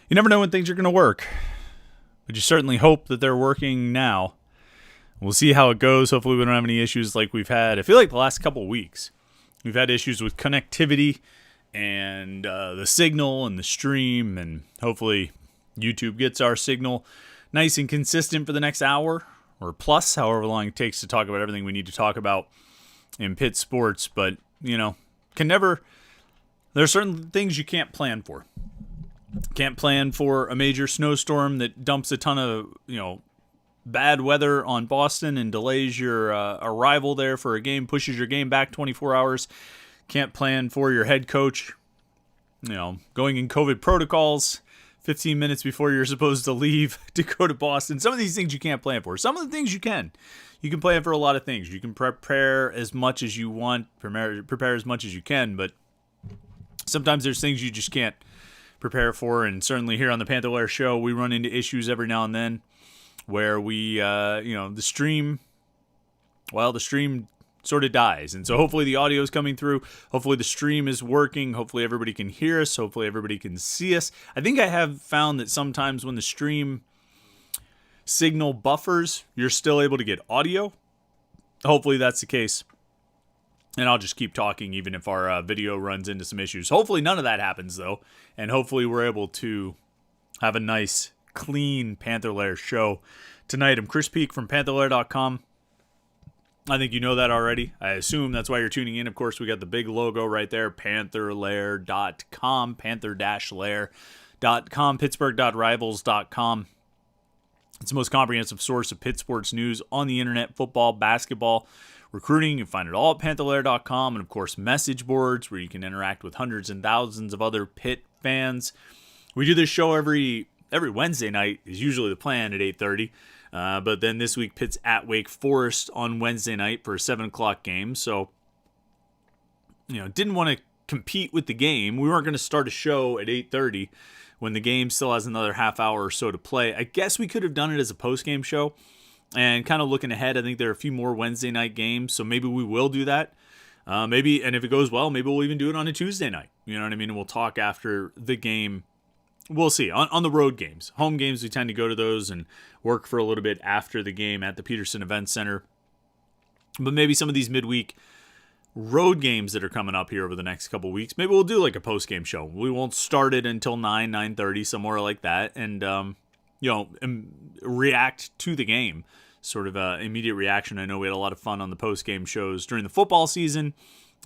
You never know when things are going to work, but you certainly hope that they're working now. We'll see how it goes. Hopefully we don't have any issues like we've had. I feel like the last couple of weeks, we've had issues with connectivity and the signal and the stream, and hopefully YouTube gets our signal nice and consistent for the next hour or plus, however long it takes to talk about everything we need to talk about in Pitt sports. But, there are certain things you can't plan for. Can't plan for a major snowstorm that dumps a ton of, bad weather on Boston and delays your arrival there for a game, pushes your game back 24 hours. Can't plan for your head coach, going in COVID protocols 15 minutes before you're supposed to leave to go to Boston. Some of these things you can't plan for. Some of the things you can. You can plan for a lot of things. You can prepare as much as you want, prepare as much as you can, but sometimes there's things you just can't prepare for. And certainly here on the Panther-Lair Show, we run into issues every now and then where we, the stream sort of dies. And so hopefully the audio is coming through. Hopefully the stream is working. Hopefully everybody can hear us. Hopefully everybody can see us. I think I have found that sometimes when the stream signal buffers, you're still able to get audio. Hopefully that's the case. And I'll just keep talking even if our video runs into some issues. Hopefully none of that happens, though. And hopefully we're able to have a nice, clean Panther-Lair show tonight. I'm Chris Peak from Panther-Lair.com. I think you know that already. I assume that's why you're tuning in. Of course, we got the big logo right there, Panther-Lair.com, Panther-Lair.com, Pittsburgh.rivals.com. It's the most comprehensive source of Pitt sports news on the internet, football, basketball, recruiting. You can find it all at Panther-Lair.com, and of course message boards where you can interact with hundreds and thousands of other Pitt fans. We do this show every Wednesday night is usually the plan at 8:30. But then this week, Pitt's at Wake Forest on Wednesday night for a 7 o'clock game. So, didn't want to compete with the game. We weren't going to start a show at 8:30 when the game still has another half hour or so to play. I guess we could have done it as a post-game show. And kind of looking ahead, I think there are a few more Wednesday night games. So maybe we will do that. Maybe, and if it goes well, maybe we'll even do it on a Tuesday night. You know what I mean? And we'll talk after the game. We'll see. On the road games. Home games, we tend to go to those and work for a little bit after the game at the Peterson Event Center. But maybe some of these midweek road games that are coming up here over the next couple weeks, maybe we'll do like a post-game show. We won't start it until 9:30, somewhere like that, and react to the game. Sort of immediate reaction. I know we had a lot of fun on the post-game shows during the football season,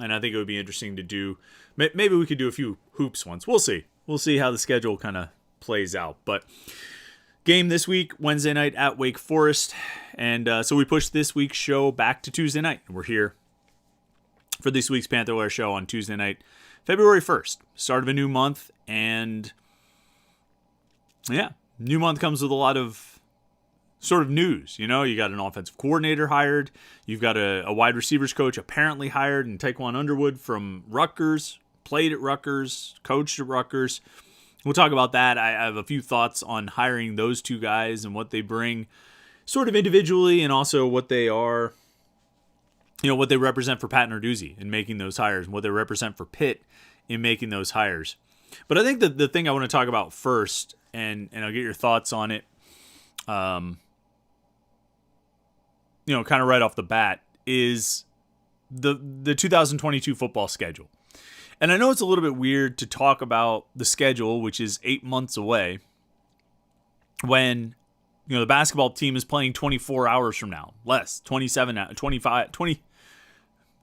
and I think it would be interesting to do. Maybe we could do a few hoops ones. We'll see. We'll see how the schedule kind of plays out. But game this week, Wednesday night at Wake Forest. And so we pushed this week's show back to Tuesday night. We're here for this week's Panther-Lair show on Tuesday night, February 1st. Start of a new month. And new month comes with a lot of sort of news. You got an offensive coordinator hired. You've got a wide receivers coach apparently hired in Taekwon Underwood from Rutgers. Played at Rutgers, coached at Rutgers. We'll talk about that. I have a few thoughts on hiring those two guys and what they bring sort of individually, and also what they are, what they represent for Pat Narduzzi in making those hires, and what they represent for Pitt in making those hires. But I think that the thing I want to talk about first, and I'll get your thoughts on it, kind of right off the bat, is the 2022 football schedule. And I know it's a little bit weird to talk about the schedule, which is 8 months away, when, the basketball team is playing 24 hours from now. Less, 27, 25, 20,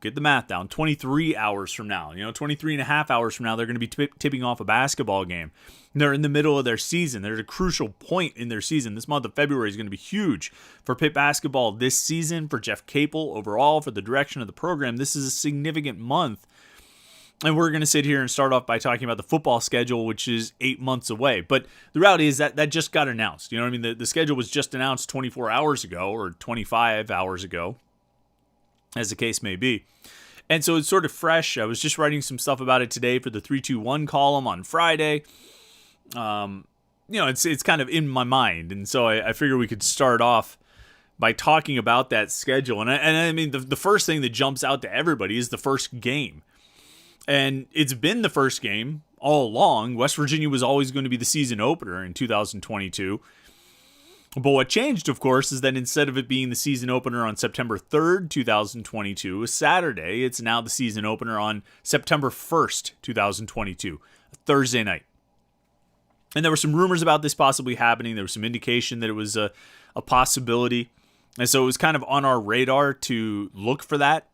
get the math down, 23 hours from now. 23 and a half hours from now, they're going to be tipping off a basketball game. They're in the middle of their season. They're at a crucial point in their season. This month of February is going to be huge for Pitt basketball this season, for Jeff Capel overall, for the direction of the program. This is a significant month. And we're going to sit here and start off by talking about the football schedule, which is 8 months away. But the reality is that just got announced. You know what I mean? The schedule was just announced 24 hours ago or 25 hours ago, as the case may be. And so it's sort of fresh. I was just writing some stuff about it today for the 321 column on Friday. It's kind of in my mind. And so I figure we could start off by talking about that schedule. And I mean, the first thing that jumps out to everybody is the first game. And it's been the first game all along. West Virginia was always going to be the season opener in 2022. But what changed, of course, is that instead of it being the season opener on September 3rd, 2022, a Saturday, it's now the season opener on September 1st, 2022, a Thursday night. And there were some rumors about this possibly happening. There was some indication that it was a possibility. And so it was kind of on our radar to look for that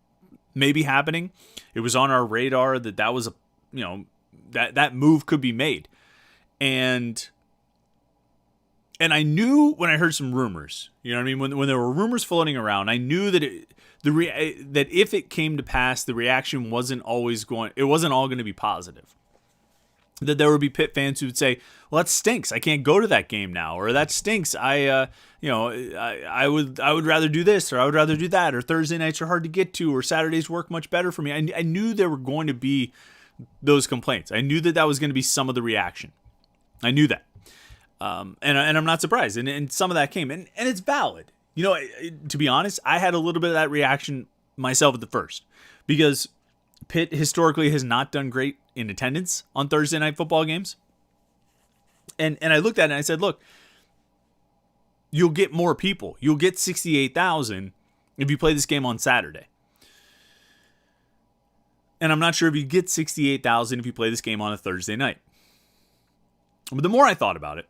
maybe happening. It was on our radar that was that move could be made. And I knew when I heard some rumors, you know what I mean? When there were rumors floating around, I knew that that if it came to pass, the reaction wasn't all going to be positive. That there would be Pitt fans who would say, "Well, that stinks. I can't go to that game now," or "That stinks. I would rather do this, or I would rather do that, or Thursday nights are hard to get to, or Saturdays work much better for me." I knew there were going to be those complaints. I knew that was going to be some of the reaction. I knew that, and I'm not surprised. And some of that came, and it's valid. To be honest, I had a little bit of that reaction myself at the first, because Pitt historically has not done great in attendance on Thursday night football games. And I looked at it and I said, look, you'll get more people. You'll get 68,000 if you play this game on Saturday. And I'm not sure if you get 68,000 if you play this game on a Thursday night. But the more I thought about it,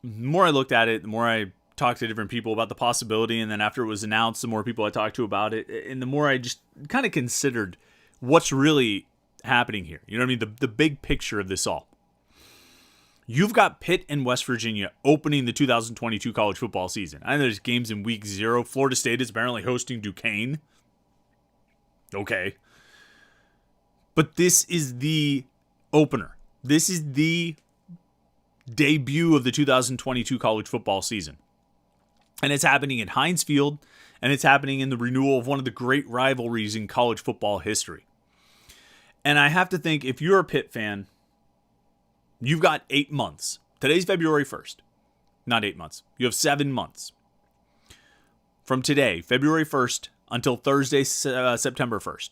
the more I looked at it, the more I talked to different people about the possibility. And then after it was announced, the more people I talked to about it. And the more I just kind of considered what's really happening here. You know what I mean? The big picture of this all. You've got Pitt and West Virginia opening the 2022 college football season. I know there's games in week 0. Florida State is apparently hosting Duquesne. Okay. But this is the opener. This is the debut of the 2022 college football season. And it's happening at Heinz Field, and it's happening in the renewal of one of the great rivalries in college football history. And I have to think, if you're a Pitt fan, you've got 8 months. Today's February 1st. Not 8 months. You have 7 months. From today, February 1st, until Thursday, September 1st.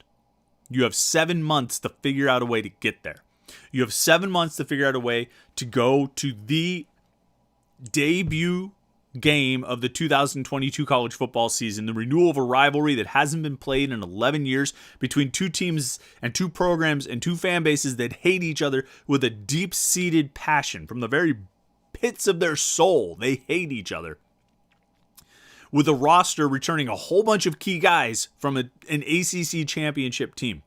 You have 7 months to figure out a way to get there. You have 7 months to figure out a way to go to the debut game of the 2022 college football season, the renewal of a rivalry that hasn't been played in 11 years between two teams and two programs and two fan bases that hate each other with a deep-seated passion from the very pits of their soul. They hate each other. With a roster returning a whole bunch of key guys from an ACC championship team.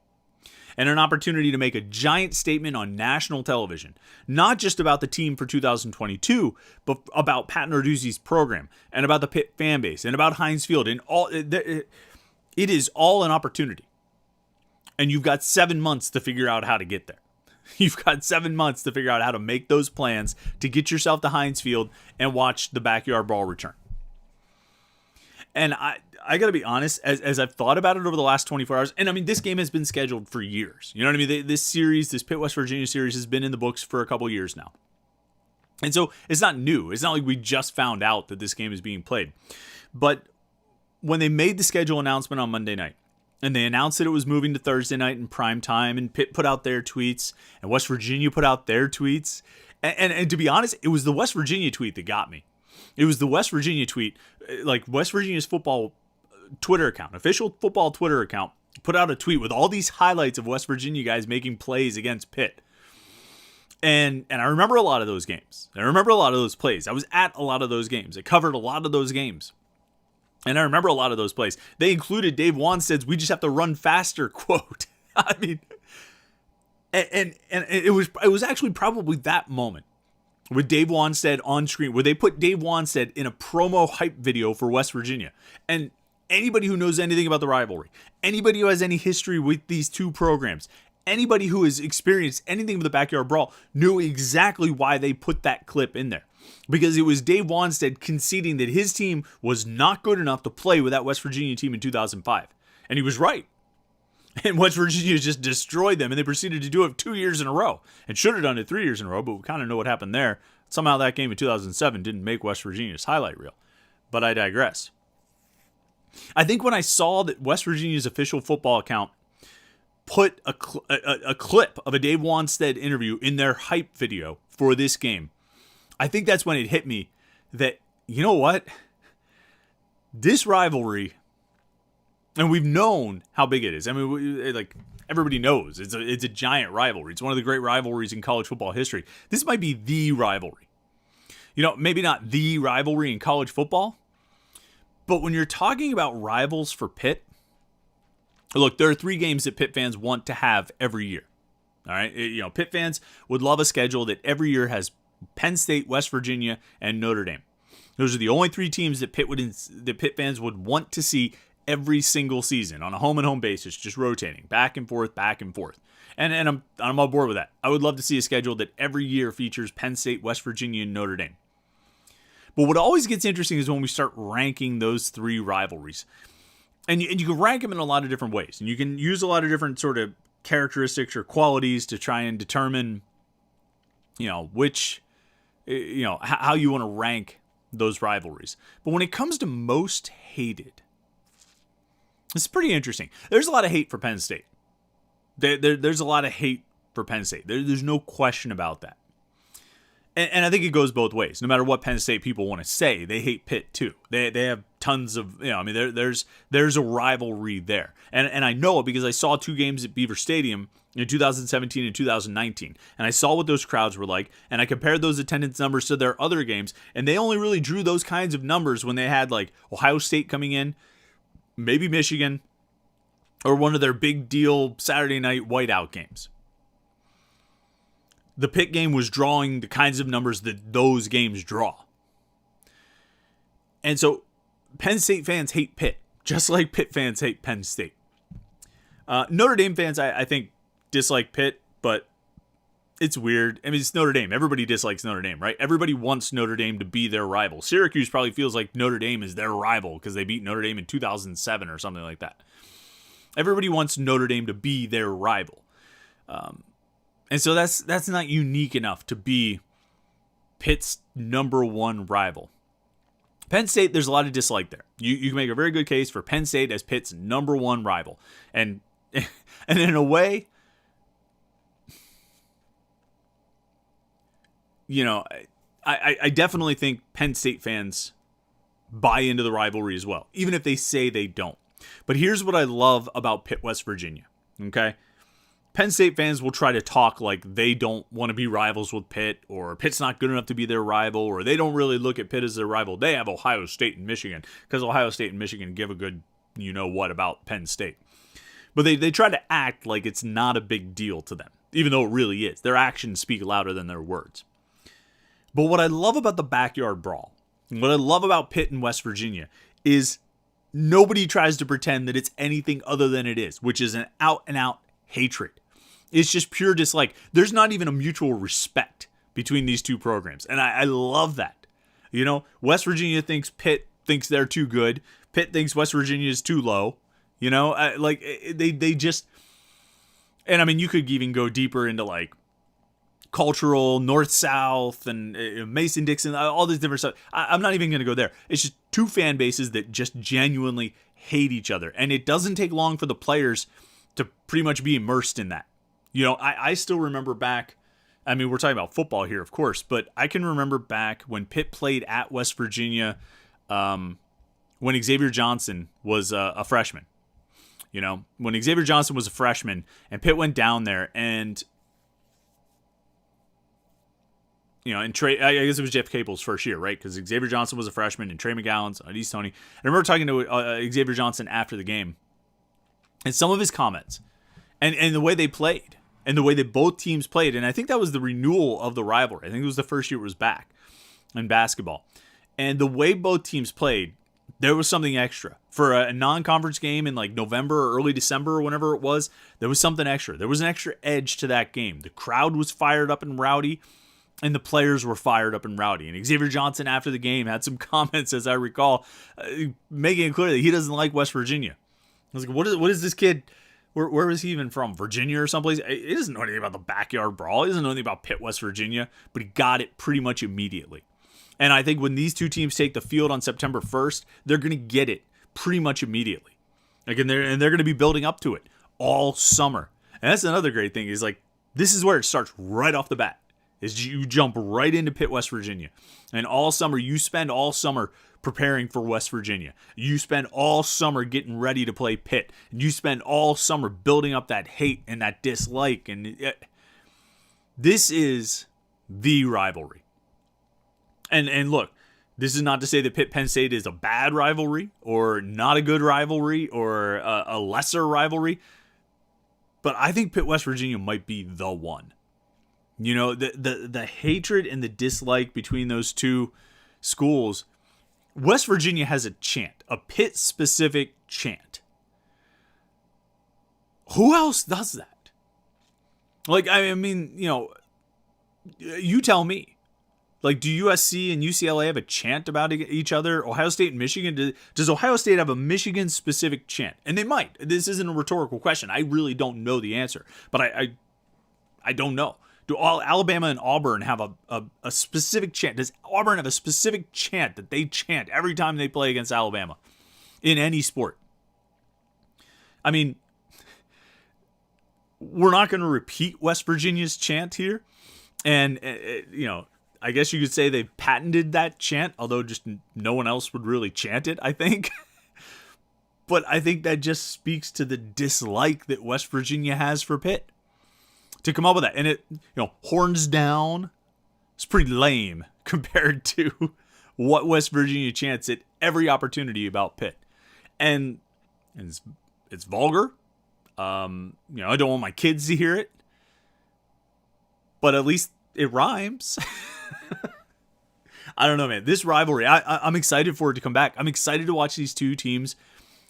And an opportunity to make a giant statement on national television, not just about the team for 2022, but about Pat Narduzzi's program and about the Pitt fan base and about Heinz Field and all. It is all an opportunity, and you've got 7 months to figure out how to get there. You've got 7 months to figure out how to make those plans to get yourself to Heinz Field and watch the backyard brawl return. And I got to be honest, as I've thought about it over the last 24 hours, and I mean, this game has been scheduled for years. You know what I mean? This series, this Pitt-West Virginia series has been in the books for a couple years now. And so it's not new. It's not like we just found out that this game is being played. But when they made the schedule announcement on Monday night, and they announced that it was moving to Thursday night in prime time, and Pitt put out their tweets, and West Virginia put out their tweets, and to be honest, it was the West Virginia tweet that got me. It was the West Virginia tweet, like West Virginia's football Twitter account, official football Twitter account, put out a tweet with all these highlights of West Virginia guys making plays against Pitt. And I remember a lot of those games. I remember a lot of those plays. I was at a lot of those games. I covered a lot of those games. And I remember a lot of those plays. They included Dave Wanstead's "we just have to run faster" quote. I mean, and it was actually probably that moment with Dave Wanstead on screen, where they put Dave Wanstead in a promo hype video for West Virginia. And anybody who knows anything about the rivalry, anybody who has any history with these two programs, anybody who has experienced anything with the backyard brawl knew exactly why they put that clip in there. Because it was Dave Wanstead conceding that his team was not good enough to play with that West Virginia team in 2005. And he was right. And West Virginia just destroyed them, and they proceeded to do it 2 years in a row. And should have done it 3 years in a row, but we kind of know what happened there. Somehow that game in 2007 didn't make West Virginia's highlight reel. But I digress. I think when I saw that West Virginia's official football account put a clip of a Dave Wanstead interview in their hype video for this game, I think that's when it hit me that, you know what? This rivalry, and we've known how big it is. I mean, like, everybody knows it's a giant rivalry. It's one of the great rivalries in college football history. This might be the rivalry. You know, maybe not the rivalry in college football, but when you're talking about rivals for Pitt, look, there are 3 games that Pitt fans want to have every year. All right, you know, Pitt fans would love a schedule that every year has Penn State, West Virginia, and Notre Dame. Those are the only 3 teams that Pitt fans would want to see every single season on a home and home basis, just rotating back and forth, back and forth. And I'm on board with that. I would love to see a schedule that every year features Penn State, West Virginia, and Notre Dame. But what always gets interesting is when we start ranking those 3 rivalries. And you can rank them in a lot of different ways. And you can use a lot of different sort of characteristics or qualities to try and determine, you know, which, you know, how you want to rank those rivalries. But when it comes to most hated, it's pretty interesting. There's a lot of hate for Penn State. There's a lot of hate for Penn State. There's no question about that. And I think it goes both ways. No matter what Penn State people want to say, they hate Pitt too. They have tons of, you know, I mean, there's a rivalry there. And I know it because I saw 2 games at Beaver Stadium in 2017 and 2019. And I saw what those crowds were like. And I compared those attendance numbers to their other games. And they only really drew those kinds of numbers when they had like Ohio State coming in, maybe Michigan, or one of their big deal Saturday night whiteout games. The Pitt game was drawing the kinds of numbers that those games draw. And so Penn State fans hate Pitt, just like Pitt fans hate Penn State. Notre Dame fans, I think, dislike Pitt, but it's weird. I mean, it's Notre Dame. Everybody dislikes Notre Dame, right? Everybody wants Notre Dame to be their rival. Syracuse probably feels like Notre Dame is their rival because they beat Notre Dame in 2007 or something like that. Everybody wants Notre Dame to be their rival. And so that's not unique enough to be Pitt's number 1 rival. Penn State, there's a lot of dislike there. You can make a very good case for Penn State as Pitt's number 1 rival. And in a way, you know, I definitely think Penn State fans buy into the rivalry as well, even if they say they don't. But here's what I love about Pitt, West Virginia, okay? Penn State fans will try to talk like they don't want to be rivals with Pitt, or Pitt's not good enough to be their rival, or they don't really look at Pitt as their rival. They have Ohio State and Michigan because Ohio State and Michigan give a good you-know-what about Penn State. But they try to act like it's not a big deal to them, even though it really is. Their actions speak louder than their words. But what I love about the backyard brawl, what I love about Pitt and West Virginia, is nobody tries to pretend that it's anything other than it is, which is an out-and-out hatred. It's just pure dislike. There's not even a mutual respect between these 2 programs. And I love that. You know, West Virginia thinks Pitt thinks they're too good. Pitt thinks West Virginia is too low. You know, like they just, and I mean, you could even go deeper into like cultural North-South and Mason-Dixon, all this different stuff. I'm not even going to go there. It's just 2 fan bases that just genuinely hate each other. And it doesn't take long for the players to pretty much be immersed in that. You know, I still remember back, I mean, we're talking about football here, of course, but I can remember back when Pitt played at West Virginia, when Xavier Johnson was a freshman. You know, when Xavier Johnson was a freshman and Pitt went down there and, you know, and Trey, I guess it was Jeff Capel's first year, right? Because Xavier Johnson was a freshman and Trey McGowan's on East Tony. I remember talking to Xavier Johnson after the game and some of his comments and the way they played. And the way that both teams played, and I think that was the renewal of the rivalry. I think it was the first year it was back in basketball. And the way both teams played, there was something extra. For a non-conference game in like November or early December or whenever it was, there was something extra. There was an extra edge to that game. The crowd was fired up and rowdy, and the players were fired up and rowdy. And Xavier Johnson, after the game, had some comments, as I recall, making it clear that he doesn't like West Virginia. I was like, what is this kid... Where is he even from? Virginia or someplace? He doesn't know anything about the backyard brawl. He doesn't know anything about Pitt, West Virginia, but he got it pretty much immediately. And I think when these 2 teams take the field on September 1st, they're going to get it pretty much immediately. Like, and they're going to be building up to it all summer. And that's another great thing is like, this is where it starts right off the bat. Is you jump right into Pitt, West Virginia. And all summer, you spend all summer preparing for West Virginia. You spend all summer getting ready to play Pitt. And you spend all summer building up that hate and that dislike. And this is the rivalry. And look, this is not to say that Pitt-Penn State is a bad rivalry or not a good rivalry or a lesser rivalry. But I think Pitt-West Virginia might be the one. You know, the hatred and the dislike between those two schools. West Virginia has a chant, a Pitt-specific chant. Who else does that? Like, I mean, you know, you tell me. Like, do USC and UCLA have a chant about each other? Ohio State and Michigan? Does Ohio State have a Michigan-specific chant? And they might. This isn't a rhetorical question. I really don't know the answer. But I don't know. Do all Alabama and Auburn have a specific chant? Does Auburn have a specific chant that they chant every time they play against Alabama in any sport? I mean, we're not going to repeat West Virginia's chant here. And, you know, I guess you could say they've patented that chant, although just no one else would really chant it, I think. But I think that just speaks to the dislike that West Virginia has for Pitt. To come up with that. And it, you know, horns down, it's pretty lame compared to what West Virginia chants at every opportunity about Pitt. And it's vulgar. You know, I don't want my kids to hear it. But at least it rhymes. I don't know, man. This rivalry, I'm excited for it to come back. I'm excited to watch these two teams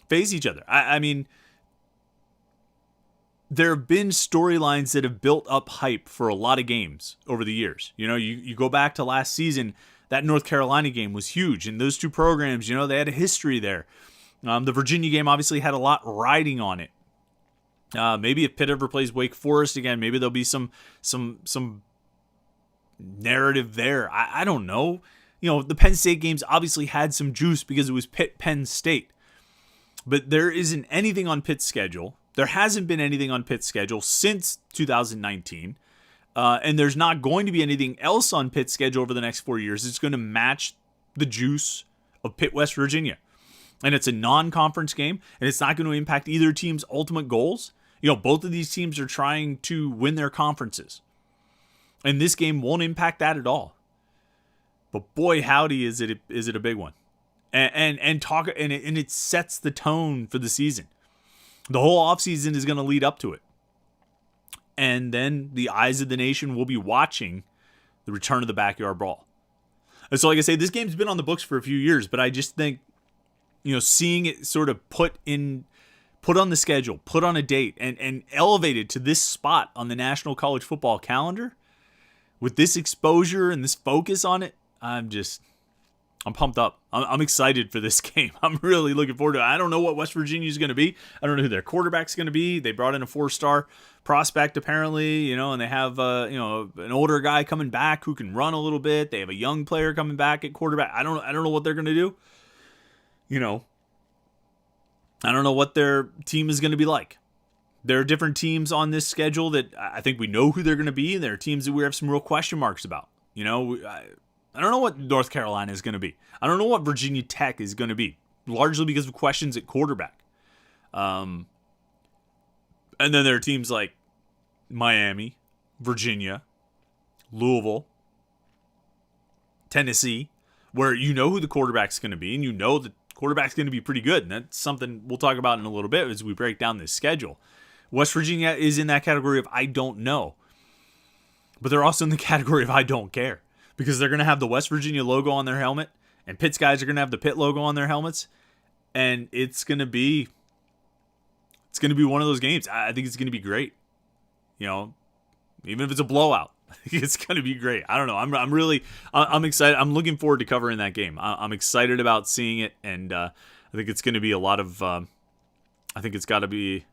face each other. I mean, there have been storylines that have built up hype for a lot of games over the years. You know, you go back to last season, that North Carolina game was huge. And those two programs, you know, they had a history there. The Virginia game obviously had a lot riding on it. Maybe if Pitt ever plays Wake Forest again, maybe there'll be some narrative there. I don't know. You know, the Penn State games obviously had some juice because it was Penn State. But there isn't anything on Pitt's schedule. There hasn't been anything on Pitt's schedule since 2019. And there's not going to be anything else on Pitt's schedule over the next 4 years. It's going to match the juice of Pitt, West Virginia. And it's a non-conference game, and it's not going to impact either team's ultimate goals. You know, both of these teams are trying to win their conferences. And this game won't impact that at all. But boy, howdy, is it a big one. And it sets the tone for the season. The whole offseason is going to lead up to it. And then the eyes of the nation will be watching the return of the backyard brawl. And so, like I say, this game's been on the books for a few years, but I just think, you know, seeing it sort of put on the schedule, put on a date, and elevated to this spot on the National College Football calendar, with this exposure and this focus on it, I'm pumped up. I'm excited for this game. I'm really looking forward to it. I don't know what West Virginia is going to be. I don't know who their quarterback's going to be. They brought in a 4-star prospect apparently, you know, and they have an older guy coming back who can run a little bit. They have a young player coming back at quarterback. I don't know what they're going to do. You know, I don't know what their team is going to be like. There are different teams on this schedule that I think we know who they're going to be. And there are teams that we have some real question marks about. You know, I don't know what North Carolina is going to be. I don't know what Virginia Tech is going to be, largely because of questions at quarterback. And then there are teams like Miami, Virginia, Louisville, Tennessee, where you know who the quarterback's going to be, and you know the quarterback's going to be pretty good. And that's something we'll talk about in a little bit as we break down this schedule. West Virginia is in that category of I don't know. But they're also in the category of I don't care. Because they're going to have the West Virginia logo on their helmet, and Pitt's guys are going to have the Pitt logo on their helmets, and it's going to be one of those games. I think it's going to be great. You know, even if it's a blowout, it's going to be great. I don't know. I'm excited. I'm looking forward to covering that game. I'm excited about seeing it, and I think it's going to be a lot of. I think it's going to be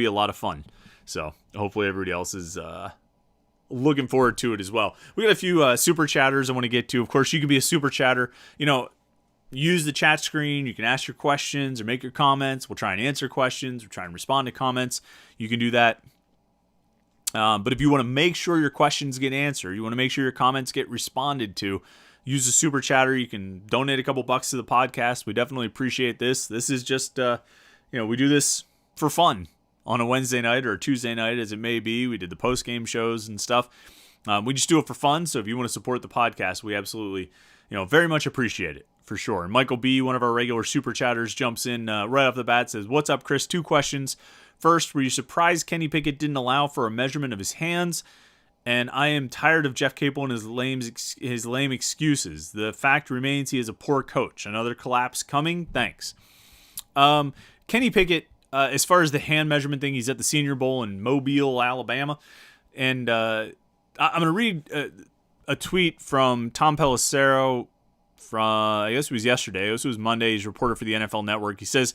a lot of fun. So hopefully everybody else is. Looking forward to it as well. We got a few super chatters I want to get to. Of course, you can be a super chatter. You know, use the chat screen. You can ask your questions or make your comments. We'll try and answer questions. We'll try and respond to comments. You can do that But if you want to make sure your questions get answered, you want to make sure your comments get responded to, use the super chatter. You can donate a couple bucks to the podcast. We definitely appreciate this. This is just, we do this for fun on a Wednesday night or a Tuesday night, as it may be. We did the post-game shows and stuff. We just do it for fun. So if you want to support the podcast, we absolutely, very much appreciate it, for sure. And Michael B., one of our regular super chatters, jumps in right off the bat, says, "What's up, Chris? 2 questions. First, were you surprised Kenny Pickett didn't allow for a measurement of his hands? And I am tired of Jeff Capel and his lame excuses. The fact remains he is a poor coach. Another collapse coming? Thanks." Kenny Pickett, as far as the hand measurement thing, he's at the Senior Bowl in Mobile, Alabama. And I'm going to read a tweet from Tom Pelissero from, I guess it was yesterday. This was Monday. He's a reporter for the NFL Network. He says,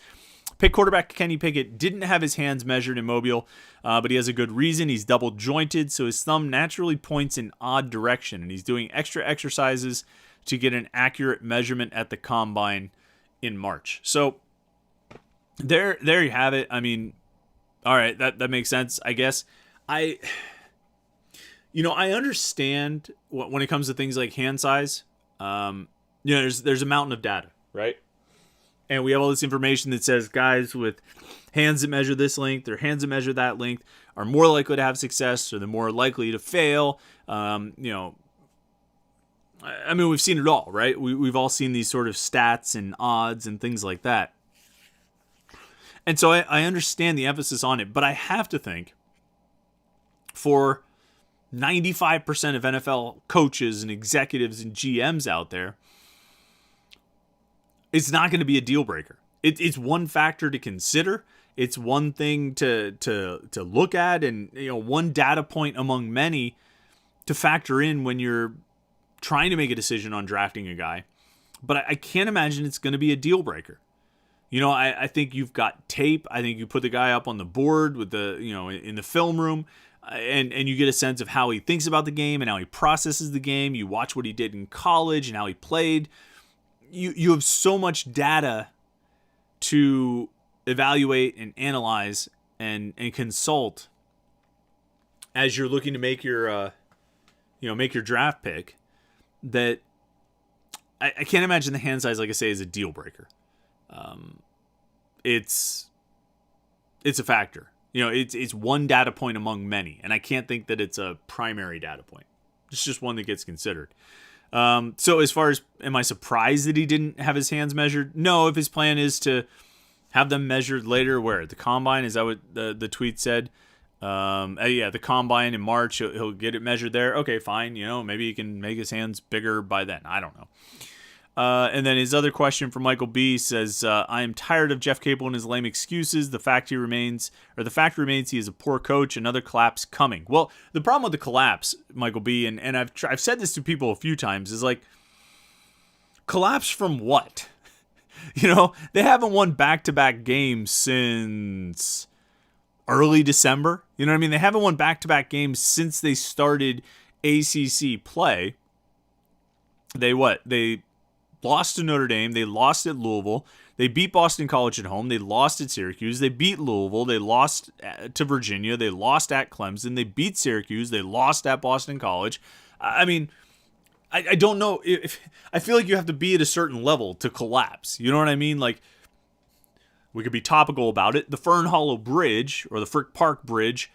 Pitt quarterback Kenny Pickett didn't have his hands measured in Mobile, but he has a good reason. He's double jointed, so his thumb naturally points in odd direction, and he's doing extra exercises to get an accurate measurement at the combine in March. So there you have it. I mean, all right, that makes sense, I guess. I understand when it comes to things like hand size. There's a mountain of data, right? And we have all this information that says guys with hands that measure this length or hands that measure that length are more likely to have success, or they're more likely to fail. We've seen it all, right? We've all seen these sort of stats and odds and things like that. And so I understand the emphasis on it, but I have to think for 95% of NFL coaches and executives and GMs out there, it's not going to be a deal breaker. It's one factor to consider. It's one thing to look at, and one data point among many to factor in when you're trying to make a decision on drafting a guy. But I can't imagine it's going to be a deal breaker. I think you've got tape. I think you put the guy up on the board with in the film room, and you get a sense of how he thinks about the game and how he processes the game. You watch what he did in college and how he played. You have so much data to evaluate and analyze and consult as you're looking to make your draft pick, that I can't imagine the hand size, like I say, is a deal breaker. It's a factor. It's one data point among many, and I can't think that it's a primary data point. It's just one that gets considered. So as far as, am I surprised that he didn't have his hands measured? No, if his plan is to have them measured later, where? At the combine? Is that what the tweet said? The combine in March, he'll get it measured there. Okay, fine. Maybe he can make his hands bigger by then. I don't know. And then his other question from Michael B says, I am tired of Jeff Capel and his lame excuses. The fact remains he is a poor coach. Another collapse coming. Well, the problem with the collapse, Michael B, and I've said this to people a few times, is like, collapse from what? They haven't won back-to-back games since early December. You know what I mean? They haven't won back-to-back games since they started ACC play. They lost to Notre Dame. They lost at Louisville. They beat Boston College at home. They lost at Syracuse. They beat Louisville. They lost to Virginia. They lost at Clemson. They beat Syracuse. They lost at Boston College. I mean, I don't know if I feel like you have to be at a certain level to collapse. You know what I mean? Like, we could be topical about it. The Fern Hollow Bridge, or the Frick Park Bridge,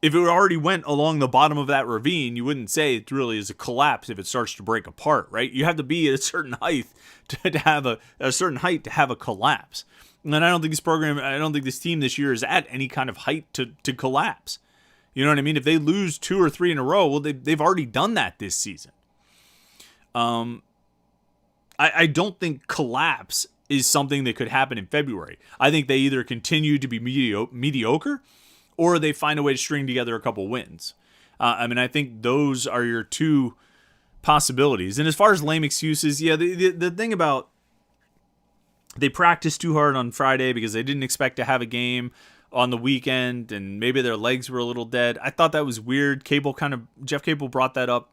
if it already went along the bottom of that ravine, you wouldn't say it really is a collapse if it starts to break apart, right? You have to be at a certain height to have a collapse. And I don't think this team this year is at any kind of height to collapse. You know what I mean? If they lose 2 or 3 in a row, well, they've already done that this season. I don't think collapse is something that could happen in February. I think they either continue to be mediocre, or they find a way to string together a couple wins. I think those are your two possibilities. And as far as lame excuses, the thing about they practiced too hard on Friday because they didn't expect to have a game on the weekend, and maybe their legs were a little dead. I thought that was weird. Jeff Capel brought that up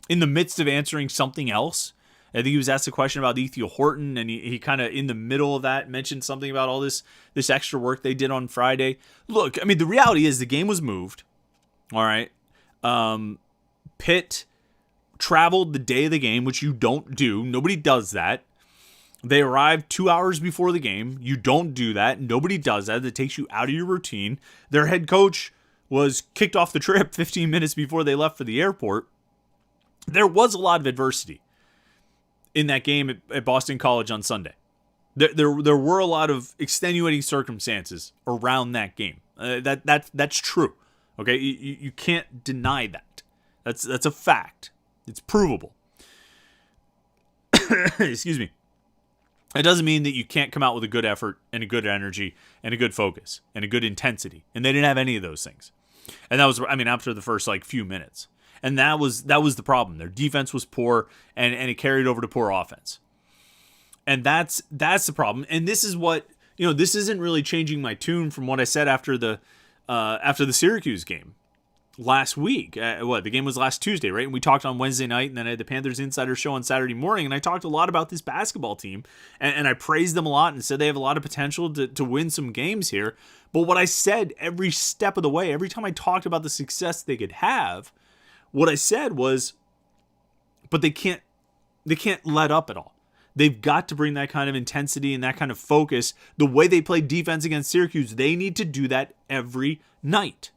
in the midst of answering something else. I think he was asked a question about Ethiel Horton, and he kind of in the middle of that mentioned something about all this extra work they did on Friday. Look, I mean, the reality is the game was moved. All right. Pitt traveled the day of the game, which you don't do. Nobody does that. They arrived 2 hours before the game. You don't do that. Nobody does that. That takes you out of your routine. Their head coach was kicked off the trip 15 minutes before they left for the airport. There was a lot of adversity in that game at Boston College on Sunday. There were a lot of extenuating circumstances around that game. That's true. Okay, you can't deny that. That's a fact. It's provable. Excuse me. It doesn't mean that you can't come out with a good effort and a good energy and a good focus and a good intensity. And they didn't have any of those things. And that was, after the first few minutes. And that was the problem. Their defense was poor, and it carried over to poor offense. And that's the problem. And this is what, this isn't really changing my tune from what I said after the Syracuse game last week. The game was last Tuesday, right? And we talked on Wednesday night, and then I had the Panthers Insider Show on Saturday morning, and I talked a lot about this basketball team, and I praised them a lot and said they have a lot of potential to win some games here. But what I said every step of the way, every time I talked about the success they could have, what I said was, but they can't let up at all. They've got to bring that kind of intensity and that kind of focus. The way they played defense against Syracuse, they need to do that every night.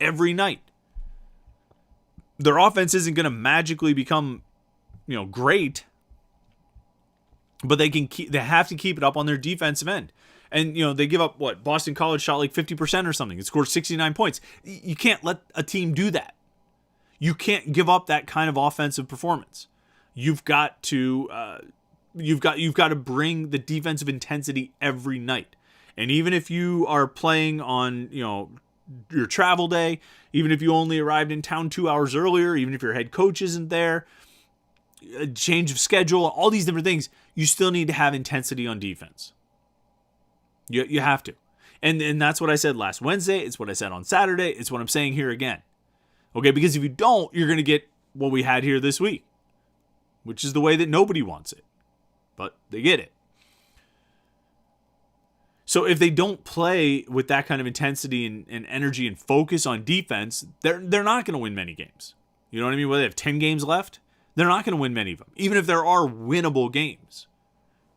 Every night. Their offense isn't going to magically become, great, but they have to keep it up on their defensive end. And, they give up, Boston College shot like 50% or something. It scored 69 points. You can't let a team do that. You can't give up that kind of offensive performance. You've got to bring the defensive intensity every night. And even if you are playing on, your travel day, even if you only arrived in town 2 hours earlier, even if your head coach isn't there, a change of schedule, all these different things, you still need to have intensity on defense. You have to. And that's what I said last Wednesday. It's what I said on Saturday. It's what I'm saying here again. Okay, because if you don't, you're going to get what we had here this week, which is the way that nobody wants it. But they get it. So if they don't play with that kind of intensity and energy and focus on defense, they're not going to win many games. You know what I mean? Whether they have 10 games left, they're not going to win many of them, even if there are winnable games.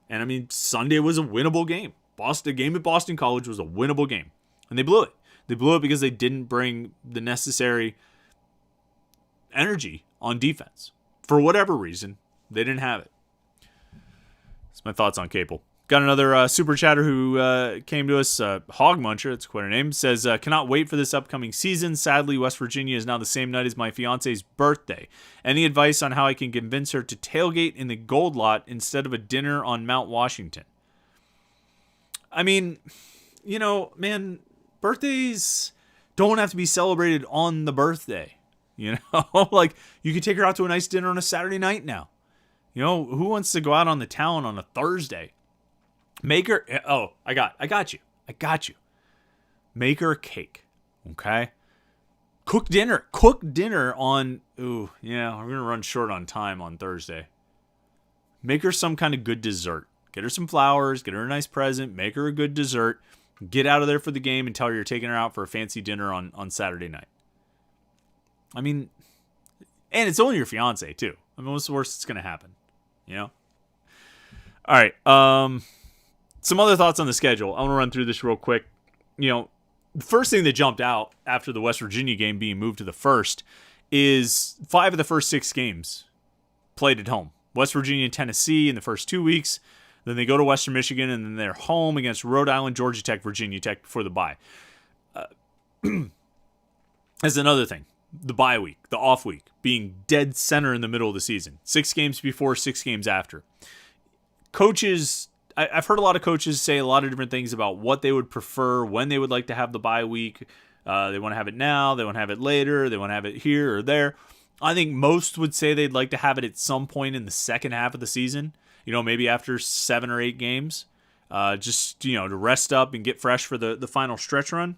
And Sunday was a winnable game. The game at Boston College was a winnable game, and they blew it. They blew it because they didn't bring the necessary energy on defense. For whatever reason, they didn't have it. That's my thoughts on Capel. Got another super chatter who came to us, Hog Muncher, that's quite her name, says, cannot wait for this upcoming season. Sadly, West Virginia is now the same night as my fiance's birthday. Any advice on how I can convince her to tailgate in the Gold Lot instead of a dinner on Mount Washington? Birthdays don't have to be celebrated on the birthday. You could take her out to a nice dinner on a Saturday night now. Who wants to go out on the town on a Thursday? Make her, I got you. Make her a cake, okay? Cook dinner on, we're going to run short on time on Thursday. Make her some kind of good dessert. Get her some flowers, get her a nice present, make her a good dessert, get out of there for the game and tell her you're taking her out for a fancy dinner on Saturday night. And it's only your fiance, too. What's the worst that's going to happen? All right. Some other thoughts on the schedule. I want to run through this real quick. The first thing that jumped out after the West Virginia game being moved to the first is 5 of the first 6 games played at home. West Virginia and Tennessee in the first 2 weeks. Then they go to Western Michigan, and then they're home against Rhode Island, Georgia Tech, Virginia Tech before the bye. As another thing. The bye week, the off week, being dead center in the middle of the season. 6 games before, 6 games after. Coaches, I've heard a lot of coaches say a lot of different things about what they would prefer, when they would like to have the bye week. They want to have it now, they want to have it later, they want to have it here or there. I think most would say they'd like to have it at some point in the second half of the season. Maybe after 7 or 8 games. Just, to rest up and get fresh for the final stretch run.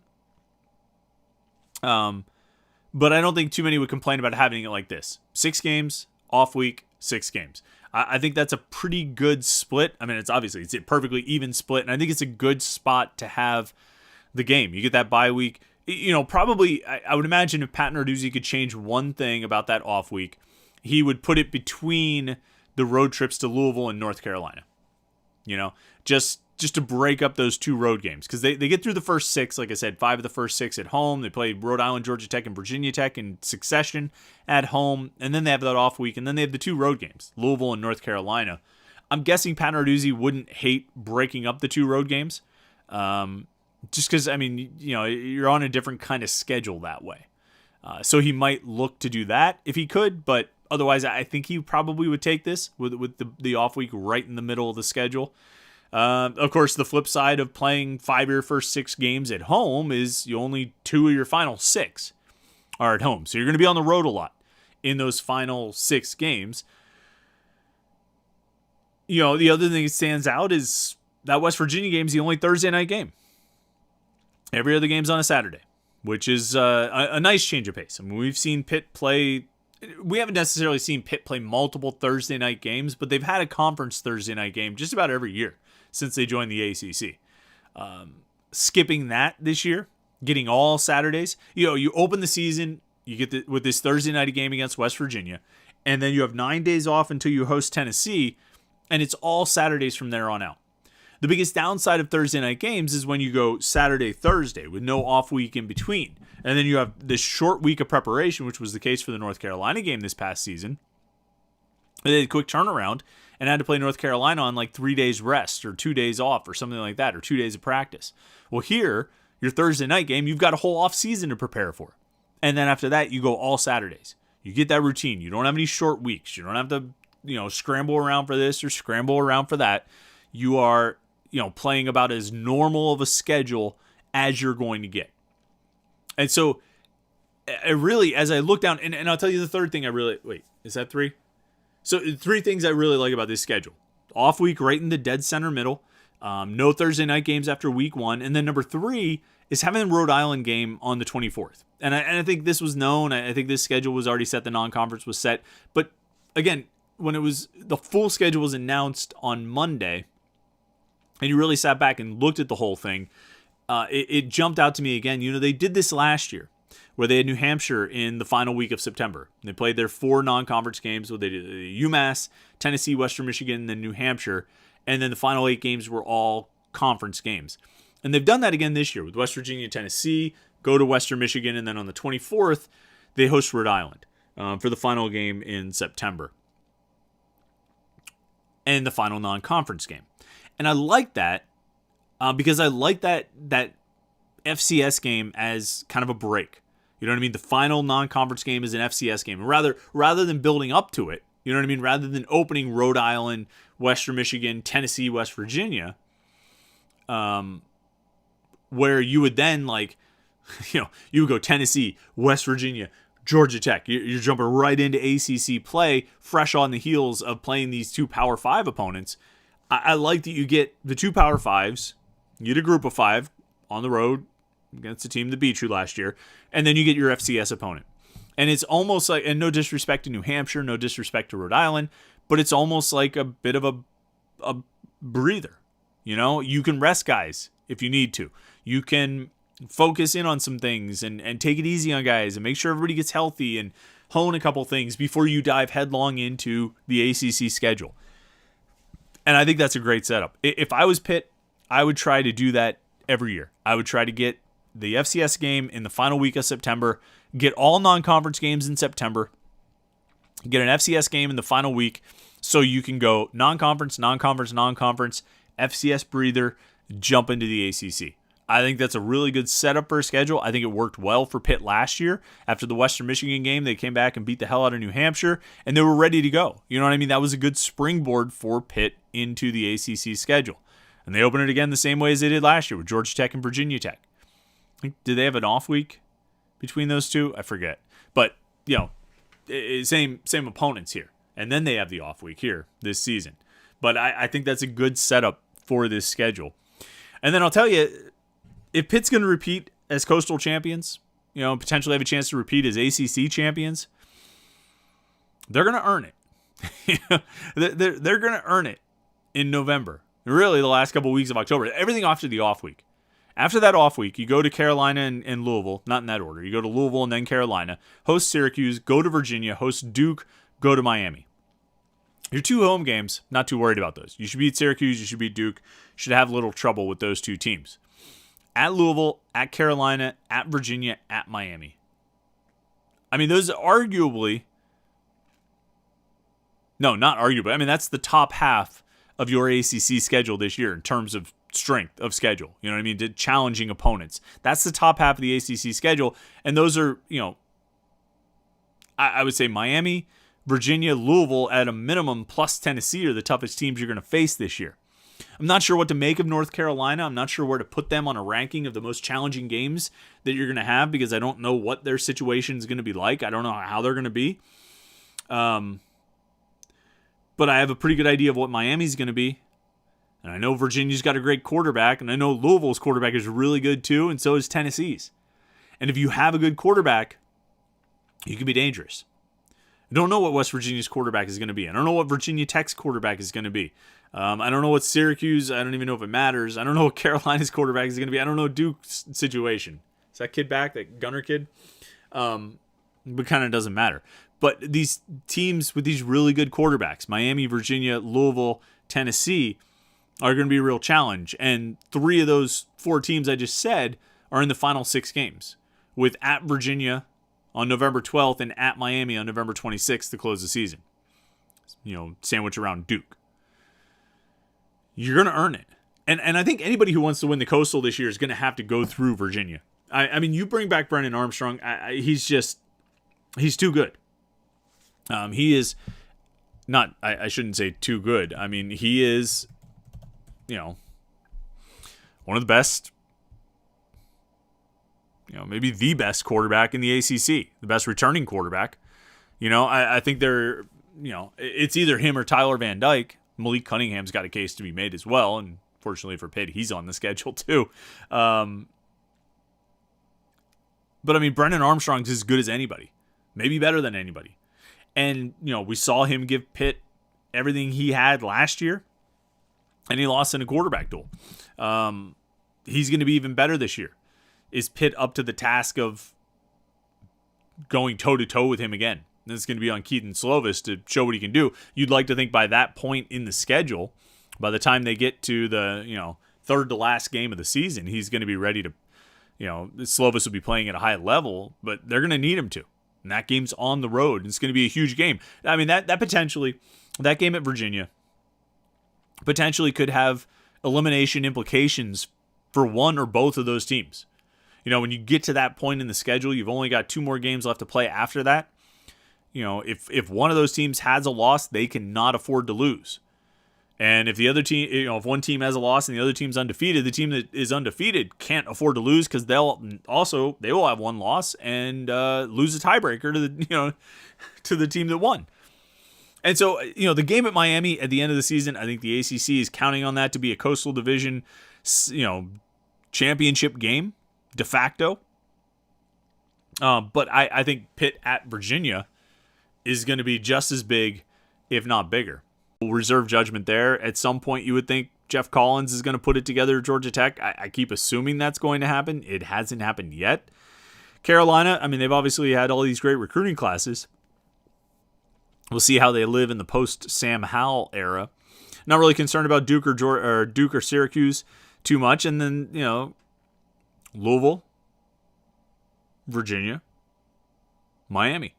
But I don't think too many would complain about having it like this. 6 games, off week, 6 games. I think that's a pretty good split. It's a perfectly even split, and I think it's a good spot to have the game. You get that bye week. Probably I would imagine if Pat Narduzzi could change one thing about that off week, he would put it between the road trips to Louisville and North Carolina. Just to break up those 2 road games, because they get through the first 6. Like I said, 5 of the first 6 at home. They play Rhode Island, Georgia Tech, and Virginia Tech in succession at home, and then they have that off week, and then they have the 2 road games, Louisville and North Carolina. I'm guessing Pat Narduzzi wouldn't hate breaking up the 2 road games, just because you're on a different kind of schedule that way. So he might look to do that if he could, but otherwise, I think he probably would take this with the off week right in the middle of the schedule. Of course, the flip side of playing 5 of your first 6 games at home is you only 2 of your final 6 are at home. So you're going to be on the road a lot in those final 6 games. The other thing that stands out is that West Virginia game is the only Thursday night game. Every other game's on a Saturday, which is a nice change of pace. I mean, we've seen Pitt play. We haven't necessarily seen Pitt play multiple Thursday night games, but they've had a conference Thursday night game just about every year since they joined the ACC. Skipping that this year, getting all Saturdays. You open the season, you get with this Thursday night game against West Virginia, and then you have 9 days off until you host Tennessee, and it's all Saturdays from there on out. The biggest downside of Thursday night games is when you go Saturday, Thursday with no off week in between. And then you have this short week of preparation, which was the case for the North Carolina game this past season. They had a quick turnaround and had to play North Carolina on like 3 days rest or 2 days off or something like that, or 2 days of practice. Well, here, your Thursday night game, you've got a whole off season to prepare for. And then after that, you go all Saturdays. You get that routine. You don't have any short weeks. You don't have to, scramble around for this or scramble around for that. You are, playing about as normal of a schedule as you're going to get. And so, as I look down, and I'll tell you the third thing is that 3? So 3 things I really like about this schedule. Off week right in the dead center middle. No Thursday night games after week 1. And then number 3 is having the Rhode Island game on the 24th. And I think this was known. I think this schedule was already set. The non-conference was set. But again, when the full schedule was announced on Monday, and you really sat back and looked at the whole thing, it jumped out to me again. They did this last year where they had New Hampshire in the final week of September. They played their 4 non-conference games. So they did UMass, Tennessee, Western Michigan, and then New Hampshire. And then the final 8 games were all conference games. And they've done that again this year with West Virginia, Tennessee, go to Western Michigan, and then on the 24th, they host Rhode Island for the final game in September. And the final non-conference game. And I like that because I like that FCS game as kind of a break. You know what I mean? The final non-conference game is an FCS game. Rather than building up to it, you know what I mean? Rather than opening Rhode Island, Western Michigan, Tennessee, West Virginia, where you would then you would go Tennessee, West Virginia, Georgia Tech. You're jumping right into ACC play, fresh on the heels of playing these 2 Power 5 opponents. I like that you get the 2 Power 5s, you get a group of 5 on the road against a team that beat you last year, and then you get your FCS opponent. And it's almost like, and no disrespect to New Hampshire, no disrespect to Rhode Island, but it's almost like a bit of a breather. You can rest guys if you need to. You can focus in on some things and take it easy on guys and make sure everybody gets healthy and hone a couple things before you dive headlong into the ACC schedule. And I think that's a great setup. If I was Pitt, I would try to do that every year. I would try to get the FCS game in the final week of September, get all non-conference games in September, get an FCS game in the final week so you can go non-conference, FCS breather, jump into the ACC. I think that's a really good setup for a schedule. I think it worked well for Pitt last year. After the Western Michigan game, they came back and beat the hell out of New Hampshire, and they were ready to go. You know what I mean? That was a good springboard for Pitt into the ACC schedule. And they open it again the same way as they did last year with Georgia Tech and Virginia Tech. Did they have an off week between those 2? I forget. But, same opponents here. And then they have the off week here this season. But I think that's a good setup for this schedule. And then I'll tell you, if Pitt's going to repeat as Coastal champions, potentially have a chance to repeat as ACC champions, they're going to earn it. They're going to earn it in November. Really, the last couple of weeks of October. Everything after the off week. After that off week, you go to Carolina and Louisville, not in that order. You go to Louisville and then Carolina, host Syracuse, go to Virginia, host Duke, go to Miami. Your 2 home games, not too worried about those. You should beat Syracuse, you should beat Duke. Should have little trouble with those 2 teams. At Louisville, at Carolina, at Virginia, at Miami. I mean, those arguably... No, not arguably. I mean, that's the top half of your ACC schedule this year in terms of strength of schedule. You know what I mean? Challenging opponents. That's the top half of the ACC schedule. And those are, I would say Miami, Virginia, Louisville at a minimum, plus Tennessee are the toughest teams you're going to face this year. I'm not sure what to make of North Carolina. I'm not sure where to put them on a ranking of the most challenging games that you're going to have because I don't know what their situation is going to be like. I don't know how they're going to be. But I have a pretty good idea of what Miami's going to be. And I know Virginia's got a great quarterback, and I know Louisville's quarterback is really good too, and so is Tennessee's. And if you have a good quarterback, you can be dangerous. I don't know what West Virginia's quarterback is going to be. I don't know what Virginia Tech's quarterback is going to be. I don't know what Syracuse, I don't even know if it matters. I don't know what Carolina's quarterback is going to be. I don't know Duke's situation. Is that kid back, that Gunner kid? But kind of doesn't matter. But these teams with these really good quarterbacks, Miami, Virginia, Louisville, Tennessee, are going to be a real challenge. And 3 of those 4 teams I just said are in the final 6 games, with at Virginia on November 12th and at Miami on November 26th to close the season. Sandwich around Duke. You're going to earn it. And I think anybody who wants to win the Coastal this year is going to have to go through Virginia. I mean, you bring back Brennan Armstrong, he's too good. He is not, I shouldn't say too good. I mean, he is, one of the best, maybe the best quarterback in the ACC, the best returning quarterback. I think it's either him or Tyler Van Dyke. Malik Cunningham's got a case to be made as well, and fortunately for Pitt, he's on the schedule too. But I mean, Brennan Armstrong's as good as anybody, maybe better than anybody. And, we saw him give Pitt everything he had last year, and he lost in a quarterback duel. He's going to be even better this year. Is Pitt up to the task of going toe-to-toe with him again? And it's going to be on Keaton Slovis to show what he can do. You'd like to think by that point in the schedule, by the time they get to the, third to last game of the season, he's going to be ready to, Slovis will be playing at a high level, but they're going to need him to. And that game's on the road. And it's going to be a huge game. I mean, that potentially, that game at Virginia potentially could have elimination implications for one or both of those teams. When you get to that point in the schedule, you've only got 2 more games left to play after that. If one of those teams has a loss, they cannot afford to lose. And if the other team, if one team has a loss and the other team's undefeated, the team that is undefeated can't afford to lose because they will have one loss and lose a tiebreaker to the team that won. And so, the game at Miami at the end of the season, I think the ACC is counting on that to be a Coastal Division, championship game de facto. But I think Pitt at Virginia is going to be just as big, if not bigger. We'll reserve judgment there. At some point, you would think Jeff Collins is going to put it together at Georgia Tech. I keep assuming that's going to happen. It hasn't happened yet. Carolina, I mean, they've obviously had all these great recruiting classes. We'll see how they live in the post-Sam Howell era. Not really concerned about Duke or Syracuse too much. And then, Louisville, Virginia, Miami.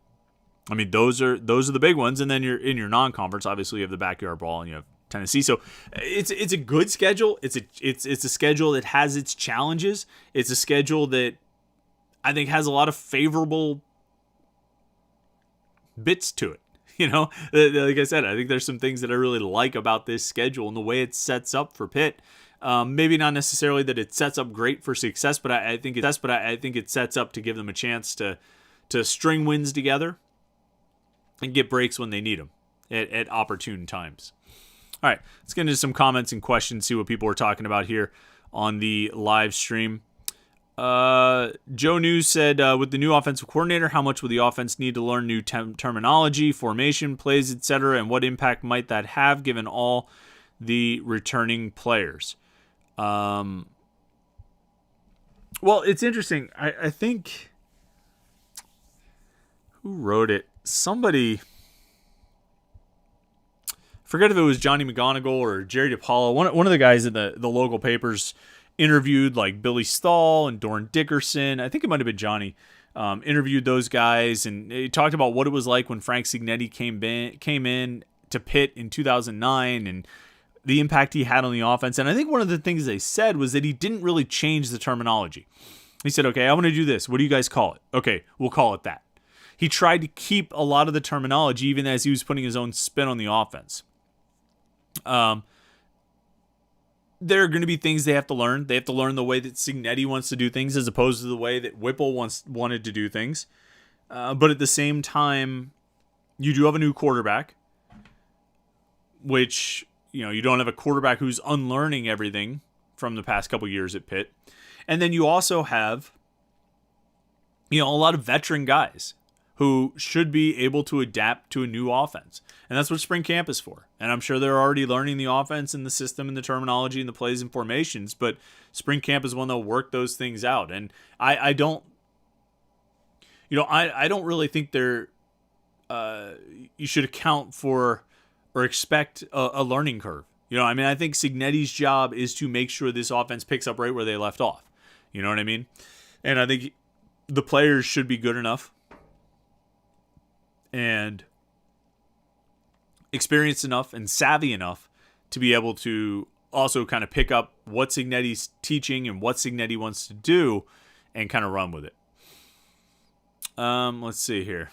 I mean, those are the big ones, and then you're in your non-conference. Obviously, you have the backyard brawl, and you have Tennessee. So it's a good schedule. It's a schedule that has its challenges. It's a schedule that I think has a lot of favorable bits to it. Like I said, I think there's some things that I really like about this schedule and the way it sets up for Pitt. Maybe not necessarily that it sets up great for success, but I think it sets up to give them a chance to string wins together and get breaks when they need them at opportune times. All right, let's get into some comments and questions, see what people are talking about here on the live stream. Joe News said, with the new offensive coordinator, how much will the offense need to learn new terminology, formation, plays, etc., and what impact might that have given all the returning players? Well, it's interesting. I think, who wrote it? Somebody, forget if it was Johnny McGonigal or Jerry DiPaolo. One of the guys in the local papers interviewed like Billy Stahl and Doran Dickerson. I think it might have been Johnny. Interviewed those guys, and he talked about what it was like when Frank Cignetti came in to Pitt in 2009 and the impact he had on the offense. And I think one of the things they said was that he didn't really change the terminology. He said, okay, I want to do this. What do you guys call it? Okay, we'll call it that. He tried to keep a lot of the terminology even as he was putting his own spin on the offense. There are going to be things they have to learn. They have to learn the way that Cignetti wants to do things as opposed to the way that Whipple wanted to do things. But at the same time, you do have a new quarterback, which, you don't have a quarterback who's unlearning everything from the past couple years at Pitt. And then you also have, a lot of veteran guys who should be able to adapt to a new offense. And that's what spring camp is for. And I'm sure they're already learning the offense and the system and the terminology and the plays and formations, but spring camp is when they'll work those things out. And I don't really think you should account for or expect a learning curve. I think Cignetti's job is to make sure this offense picks up right where they left off. You know what I mean? And I think the players should be good enough and experienced enough and savvy enough to be able to also kind of pick up what Cignetti's teaching and what Cignetti wants to do and kind of run with it. Let's see here.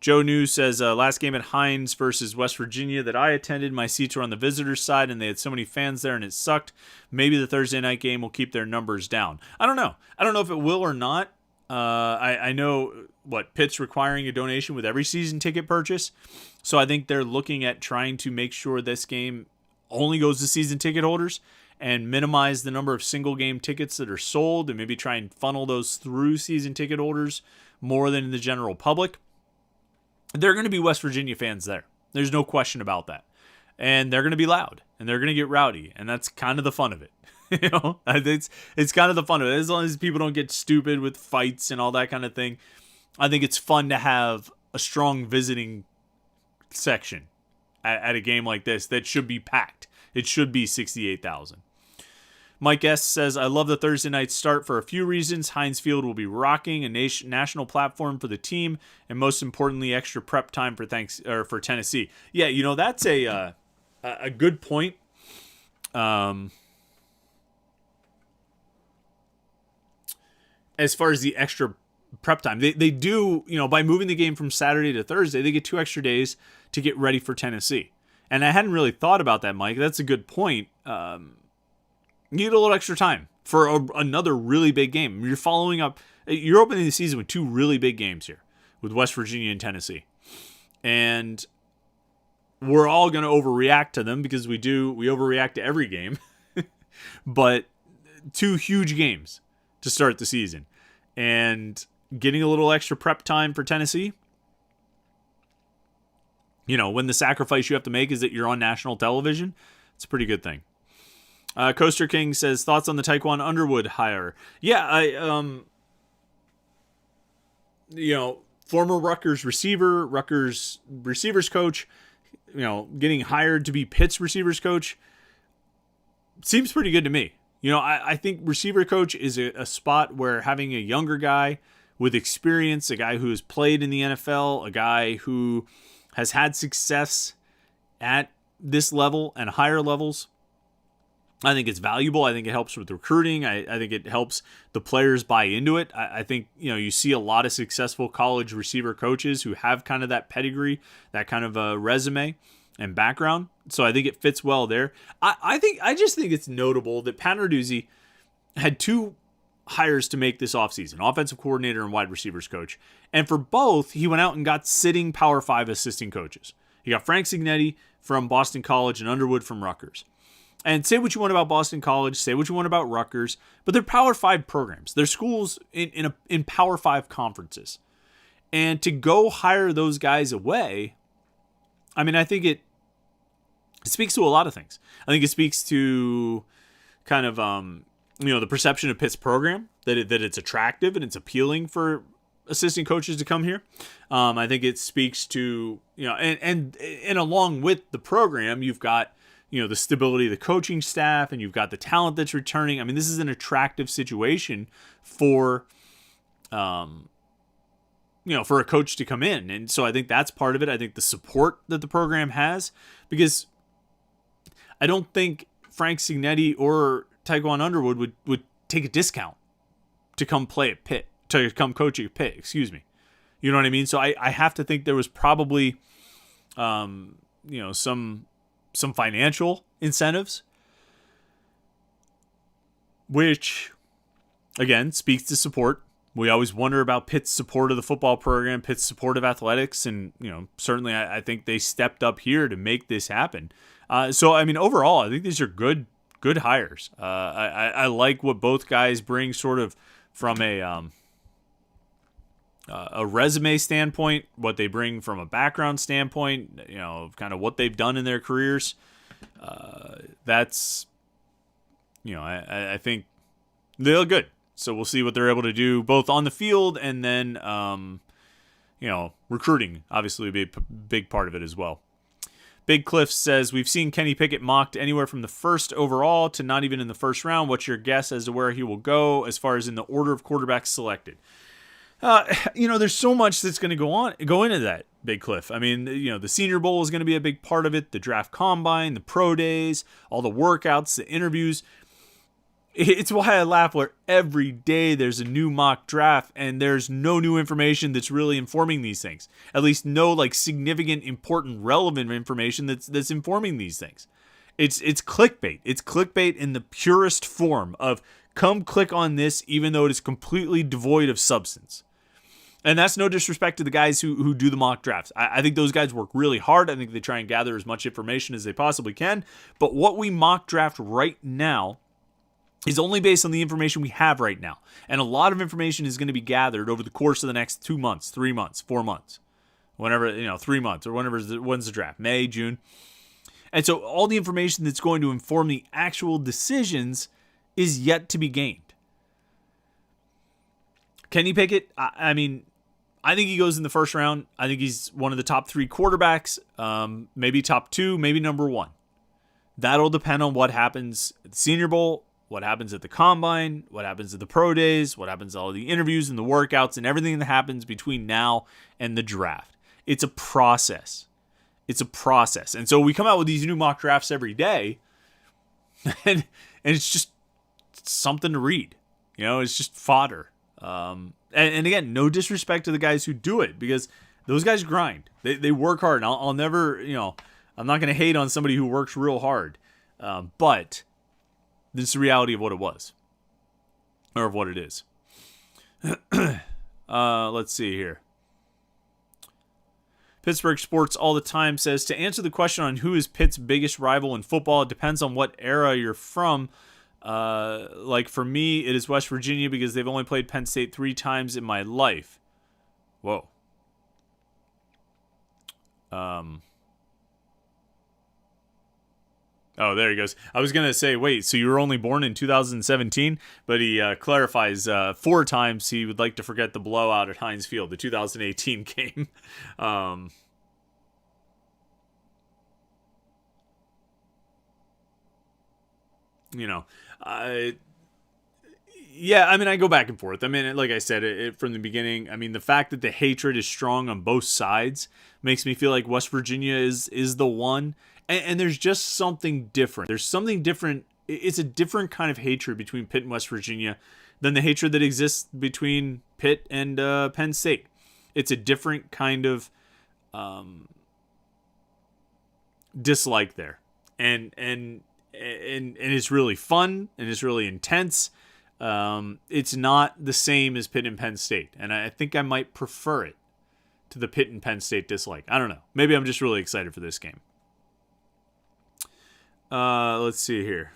Joe News says, last game at Hines versus West Virginia that I attended, my seats were on the visitors' side, and they had so many fans there, and it sucked. Maybe the Thursday night game will keep their numbers down. I don't know. I don't know if it will or not. I know, Pitt's requiring a donation with every season ticket purchase, so I think they're looking at trying to make sure this game only goes to season ticket holders and minimize the number of single-game tickets that are sold and maybe try and funnel those through season ticket holders more than the general public. There are going to be West Virginia fans there. There's no question about that. And they're going to be loud. And they're going to get rowdy. And that's kind of the fun of it. It's kind of the fun of it. As long as people don't get stupid with fights and all that kind of thing. I think it's fun to have a strong visiting section at a game like this that should be packed. It should be 68,000. Mike S. says, I love the Thursday night start for a few reasons. Heinz Field will be rocking, a national platform for the team, and most importantly, extra prep time for Tennessee. Yeah, that's a good point. As far as the extra prep time, they do, by moving the game from Saturday to Thursday, they get 2 extra days to get ready for Tennessee. And I hadn't really thought about that, Mike. That's a good point. You need a little extra time for another really big game. You're opening the season with 2 really big games here with West Virginia and Tennessee. And we're all going to overreact to them because we overreact to every game. But 2 huge games to start the season. And getting a little extra prep time for Tennessee, when the sacrifice you have to make is that you're on national television, it's a pretty good thing. Coaster King says, thoughts on the Taekwon Underwood hire? Yeah, former Rutgers receivers coach, getting hired to be Pitt's receivers coach seems pretty good to me. I think receiver coach is a spot where having a younger guy with experience, a guy who has played in the NFL, a guy who has had success at this level and higher levels, I think it's valuable. I think it helps with recruiting. I think it helps the players buy into it. I think, you see a lot of successful college receiver coaches who have kind of that pedigree, that kind of a resume and background. So I think it fits well there. I just think it's notable that Pat Narduzzi had 2 hires to make this offseason, offensive coordinator and wide receivers coach. And for both, he went out and got sitting Power 5 assistant coaches. He got Frank Cignetti from Boston College and Underwood from Rutgers. And say what you want about Boston College, say what you want about Rutgers, but they're Power 5 programs. They're schools in Power 5 conferences. And to go hire those guys away, I think it speaks to a lot of things. I think it speaks to kind of the perception of Pitt's program, that it's attractive and it's appealing for assistant coaches to come here. I think it speaks to, and along with the program, you've got, the stability of the coaching staff, and you've got the talent that's returning. I mean, this is an attractive situation for, for a coach to come in. And so I think that's part of it. I think the support that the program has, because I don't think Frank Signetti or Taekwon Underwood would take a discount to come play at Pitt, to come coach at Pitt, excuse me. You know what I mean? So I have to think there was probably, some financial incentives, which, again, speaks to support. We always wonder about Pitt's support of the football program, Pitt's support of athletics, and, certainly I think they stepped up here to make this happen. So, I mean, overall, I think these are good hires. I like what both guys bring sort of from a resume standpoint, what they bring from a background standpoint, kind of what they've done in their careers. That's, I think they look good. So we'll see what they're able to do both on the field and then, recruiting obviously would be a big part of it as well. Big Cliff says, we've seen Kenny Pickett mocked anywhere from the first overall to not even in the first round. What's your guess as to where he will go as far as in the order of quarterbacks selected? There's so much that's going to go into that, Big Cliff. I mean, the Senior Bowl is going to be a big part of it, the draft combine, the pro days, all the workouts, the interviews. It's why I laugh where every day there's a new mock draft and there's no new information that's really informing these things. At least no significant, important, relevant information that's informing these things. It's clickbait. It's clickbait in the purest form of come click on this, even though it is completely devoid of substance. And that's no disrespect to the guys who do the mock drafts. I think those guys work really hard. I think they try and gather as much information as they possibly can. But what we mock draft right now is only based on the information we have right now. And a lot of information is going to be gathered over the course of the next 2 months, 3 months, 4 months. Whenever, 3 months or when's the draft? May, June. And so all the information that's going to inform the actual decisions is yet to be gained. Kenny Pickett, I think he goes in the first round. I think he's one of the top 3 quarterbacks, maybe top 2, maybe number 1. That'll depend on what happens at the Senior Bowl, what happens at the combine, what happens at the pro days, what happens at all the interviews and the workouts and everything that happens between now and the draft. It's a process. And so we come out with these new mock drafts every day, and it's just something to read. It's just fodder. And again, no disrespect to the guys who do it, because those guys grind. They work hard. And I'll never, I'm not going to hate on somebody who works real hard. But this is the reality of what it was, or of what it is. Let's see here. Pittsburgh Sports All the Time says, to answer the question on who is Pitt's biggest rival in football, it depends on what era you're from. For me, it is West Virginia because they've only played Penn State 3 times in my life. Whoa. Oh, there he goes. I was going to say, wait, so you were only born in 2017? But he clarifies 4 times he would like to forget the blowout at Heinz Field, the 2018 game. I go back and forth. Like I said, from the beginning, the fact that the hatred is strong on both sides makes me feel like West Virginia is the one. And there's just something different. There's something different. It's a different kind of hatred between Pitt and West Virginia than the hatred that exists between Pitt and Penn State. It's a different kind of dislike there. And it's really fun and it's really intense. It's not the same as Pitt and Penn State. And I think I might prefer it to the Pitt and Penn State dislike. I don't know. Maybe I'm just really excited for this game. Let's see here.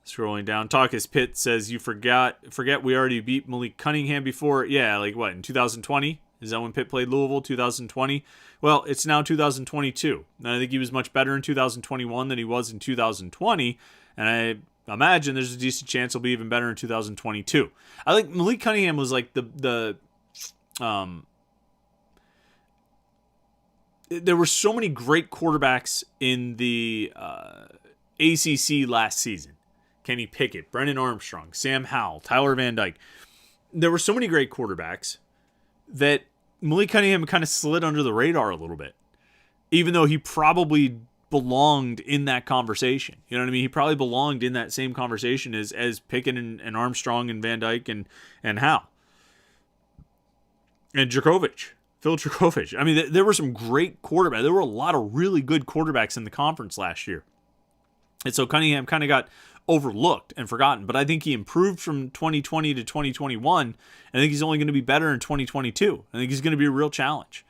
Scrolling down. Talkus Pitt says, you forget we already beat Malik Cunningham before. Yeah, in 2020? Is that when Pitt played Louisville, 2020? Well, it's now 2022. And I think he was much better in 2021 than he was in 2020. And I imagine there's a decent chance he'll be even better in 2022. I think Malik Cunningham was like there were so many great quarterbacks in the ACC last season. Kenny Pickett, Brennan Armstrong, Sam Howell, Tyler Van Dyke. There were so many great quarterbacks that Malik Cunningham kind of slid under the radar a little bit, even though he probably belonged in that conversation. You know what I mean? He probably belonged in that same conversation as Pickett and Armstrong and Van Dyke and Howell. And Phil Dracovic. I mean, there were some great quarterbacks. There were a lot of really good quarterbacks in the conference last year. And so Cunningham kind of got overlooked and forgotten. But I think he improved from 2020 to 2021. I think he's only going to be better in 2022. I think he's going to be a real challenge.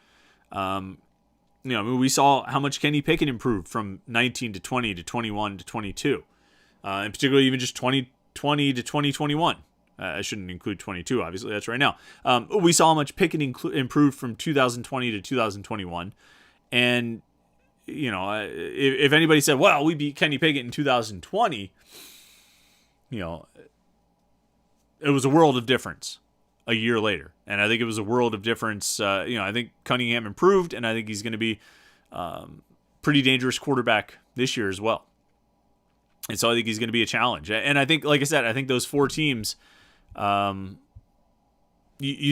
We saw how much Kenny Pickett improved from 19 to 20 to 21 to 22. And particularly even just 2020 to 2021. I shouldn't include 22, obviously. That's right now. We saw how much Pickett improved from 2020 to 2021. And, if anybody said, well, we beat Kenny Pickett in 2020, it was a world of difference a year later. And I think it was a world of difference. I think Cunningham improved, and I think he's going to be pretty dangerous quarterback this year as well. And so I think he's going to be a challenge. And I think, like I said, I think those four teams, you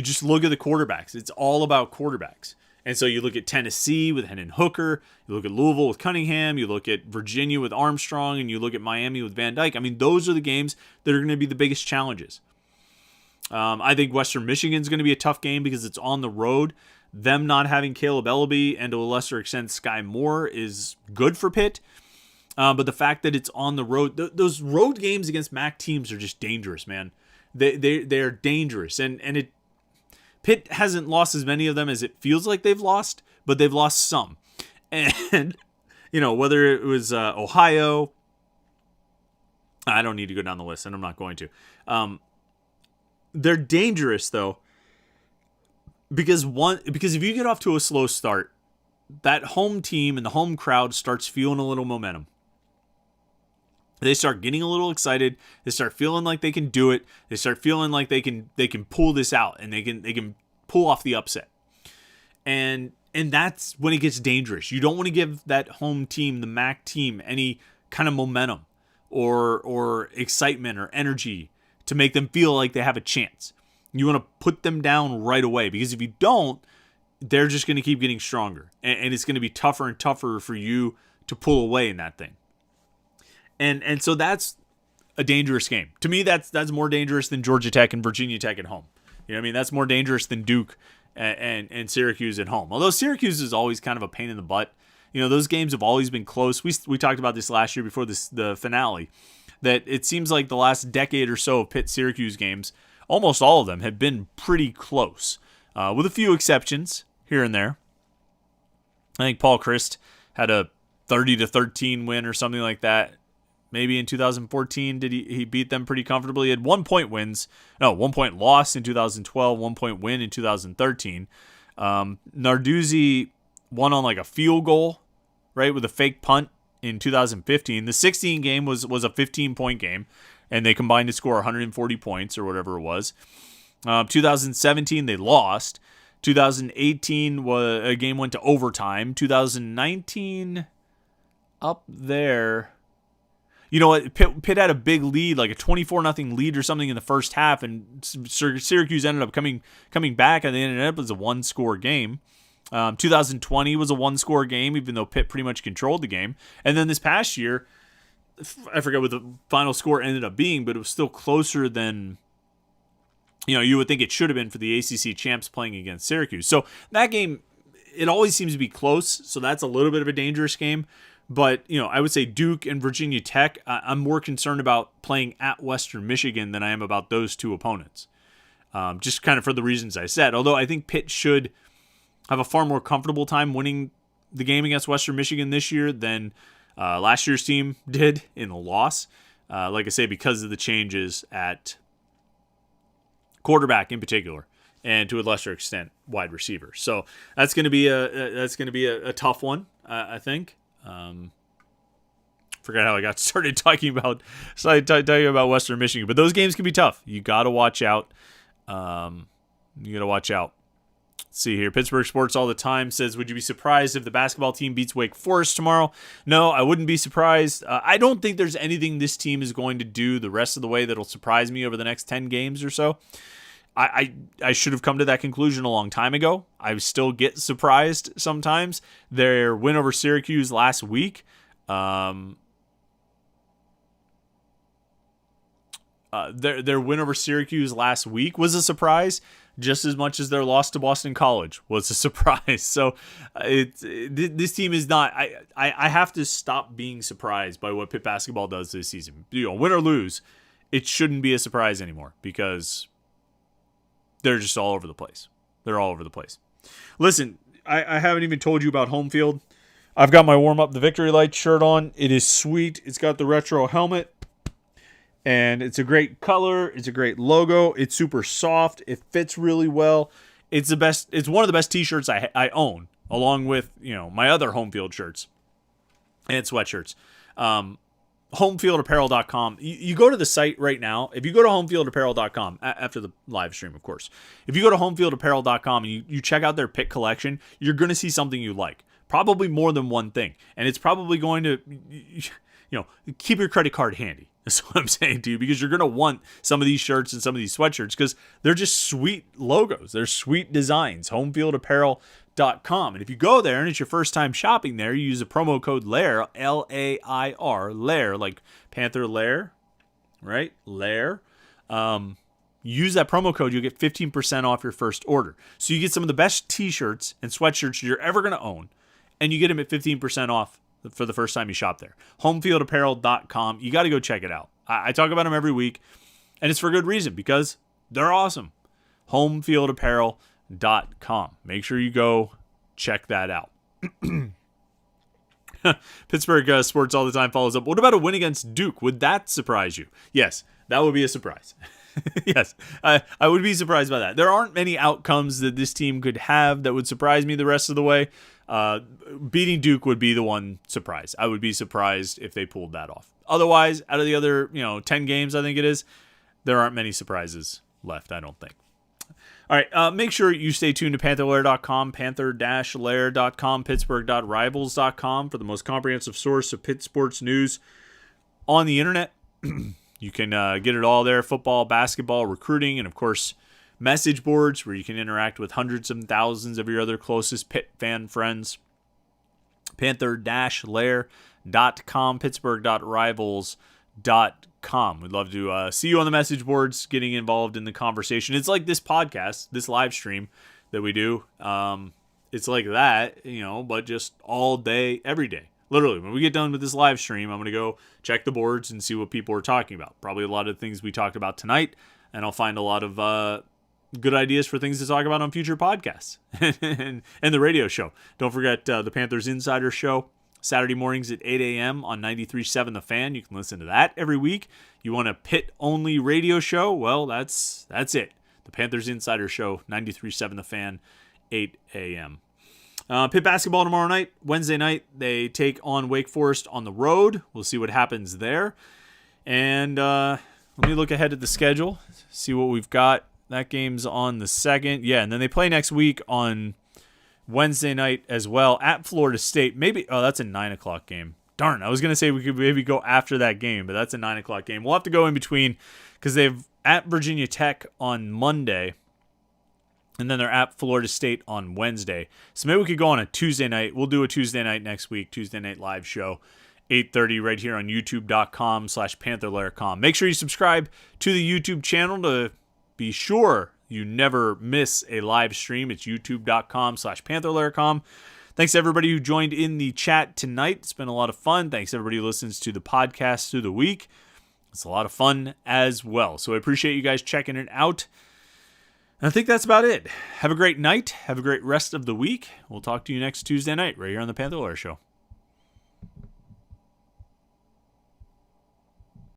just look at the quarterbacks. It's all about quarterbacks. And so you look at Tennessee with Hendon Hooker, you look at Louisville with Cunningham, you look at Virginia with Armstrong, and you look at Miami with Van Dyke. I mean, those are the games that are going to be the biggest challenges. I think Western Michigan's going to be a tough game because it's on the road. Them not having Caleb Ellaby and to a lesser extent Sky Moore is good for Pitt. But the fact that it's on the road, those road games against MAC teams are just dangerous, man. They're dangerous. And Pitt hasn't lost as many of them as it feels like they've lost, but they've lost some. And, whether it was Ohio, I don't need to go down the list, and I'm not going to. They're dangerous, though, because if you get off to a slow start, that home team and the home crowd starts feeling a little momentum. They start getting a little excited. They start feeling like they can do it. They start feeling like they can pull this out and they can pull off the upset. And that's when it gets dangerous. You don't want to give that home team, the MAC team, any kind of momentum or excitement or energy to make them feel like they have a chance. You want to put them down right away, because if you don't, they're just going to keep getting stronger. And it's going to be tougher and tougher for you to pull away in that thing. And so that's a dangerous game. To me, that's more dangerous than Georgia Tech and Virginia Tech at home. You know what I mean? That's more dangerous than Duke and Syracuse at home. Although Syracuse is always kind of a pain in the butt. Those games have always been close. We talked about this last year before the finale, that it seems like the last decade or so of Pitt-Syracuse games, almost all of them have been pretty close, with a few exceptions here and there. I think Paul Christ had a 30-13 win or something like that. Maybe in 2014, he beat them pretty comfortably. He had 1 point wins. No, 1 point loss in 2012, 1 point win in 2013. Narduzzi won on like a field goal, right, with a fake punt in 2015. The 16 game was a 15-point game, and they combined to score 140 points or whatever it was. 2017, they lost. 2018, a game went to overtime. 2019, up there. You know what? Pitt had a big lead, like a 24-0 lead or something in the first half, and Syracuse ended up coming back, and they ended up as a one-score game. 2020 was a one-score game, even though Pitt pretty much controlled the game. And then this past year, I forget what the final score ended up being, but it was still closer than you would think it should have been for the ACC champs playing against Syracuse. So that game, it always seems to be close, so that's a little bit of a dangerous game. But, I would say Duke and Virginia Tech, I'm more concerned about playing at Western Michigan than I am about those two opponents. Just kind of for the reasons I said. Although I think Pitt should have a far more comfortable time winning the game against Western Michigan this year than last year's team did in the loss. Like I say, because of the changes at quarterback in particular. and to a lesser extent, wide receiver. So that's going to be a tough one, I think. Forgot how I got started talking about Western Michigan, but those games can be tough. You got to watch out. Let's see here. Pittsburgh Sports All the Time says, would you be surprised if the basketball team beats Wake Forest tomorrow? No, I wouldn't be surprised. I don't think there's anything this team is going to do the rest of the way that'll surprise me over the next 10 games or so. I should have come to that conclusion a long time ago. I still get surprised sometimes. Their win over Syracuse last week, their win over Syracuse last week was a surprise, just as much as their loss to Boston College was a surprise. So this team is not. I have to stop being surprised by what Pitt basketball does this season. Win or lose, it shouldn't be a surprise anymore because they're just all over the place. They're all over the place. Listen, I haven't even told you about home field. I've got my warm up the Victory Lights shirt on. It is sweet. It's got the retro helmet. And it's a great color. It's a great logo. It's super soft. It fits really well. It's the best. It's one of the best T-shirts I own, along with my other home field shirts and sweatshirts. Homefieldapparel.com. You go to the site right now. If you go to homefieldapparel.com after the live stream, of course. If you go to homefieldapparel.com and you check out their Pitt collection, you're going to see something you like. Probably more than one thing, and it's probably going to keep your credit card handy. That's what I'm saying to you, because you're going to want some of these shirts and some of these sweatshirts because they're just sweet logos. They're sweet designs. Homefieldapparel.com. And if you go there and it's your first time shopping there, you use the promo code LAIR, L-A-I-R, LAIR, like Panther-Lair, right? LAIR. Use that promo code. You'll get 15% off your first order. So you get some of the best T-shirts and sweatshirts you're ever going to own, and you get them at 15% off for the first time you shop there. Homefieldapparel.com. You got to go check it out. I talk about them every week, and it's for good reason, because they're awesome. Homefieldapparel.com. Make sure you go check that out. Pittsburgh Sports All the Time follows up. What about a win against Duke? Would that surprise you? Yes, that would be a surprise. Yes, I would be surprised by that. There aren't many outcomes that this team could have that would surprise me the rest of the way. Beating Duke would be the one surprise. I would be surprised if they pulled that off. Otherwise, out of the other 10 games, I think it is, there aren't many surprises left, I don't think. All right, make sure you stay tuned to Panther-Lair.com, Panther-Lair.com, Pittsburgh.rivals.com for the most comprehensive source of Pitt sports news on the internet. You can get it all there: football, basketball, recruiting, and of course, message boards where you can interact with hundreds and thousands of your other closest Pitt fan friends. Panther-Lair.com, Pittsburgh.rivals.com. We'd love to see you on the message boards, getting involved in the conversation. It's like this podcast, this live stream that we do. It's like that, but just all day, every day. Literally, when we get done with this live stream, I'm going to go check the boards and see what people are talking about. Probably a lot of things we talked about tonight, and I'll find a lot of good ideas for things to talk about on future podcasts and the radio show. Don't forget the Panthers Insider Show, Saturday mornings at 8 a.m. on 93.7 The Fan. You can listen to that every week. You want a Pitt-only radio show? Well, that's it. The Panthers Insider Show, 93.7 The Fan, 8 a.m. Pitt basketball tomorrow night. Wednesday night, they take on Wake Forest on the road. We'll see what happens there. And let me look ahead at the schedule, see what we've got. That game's on the 2nd. Yeah, and then they play next week on Wednesday night as well at Florida State. That's a 9 o'clock game. Darn, I was going to say we could maybe go after that game, but that's a 9 o'clock game. We'll have to go in between because they've at Virginia Tech on Monday, and then they're at Florida State on Wednesday. So maybe we could go on a Tuesday night. We'll do a Tuesday night next week, Tuesday night live show, 8:30 right here on youtube.com/Panther-Lair.com. Make sure you subscribe to the YouTube channel to be sure you never miss a live stream. It's youtube.com/Panther-Lair.com. Thanks to everybody who joined in the chat tonight. It's been a lot of fun. Thanks to everybody who listens to the podcast through the week. It's a lot of fun as well. So I appreciate you guys checking it out. And I think that's about it. Have a great night. Have a great rest of the week. We'll talk to you next Tuesday night right here on the Panther-Lair Show.